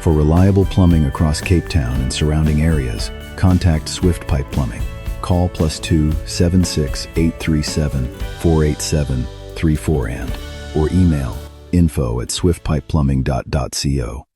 For reliable plumbing across Cape Town and surrounding areas, contact Swift Pipe Plumbing. Call +2 76 837 487 34 or email info@swiftpipeplumbing.co.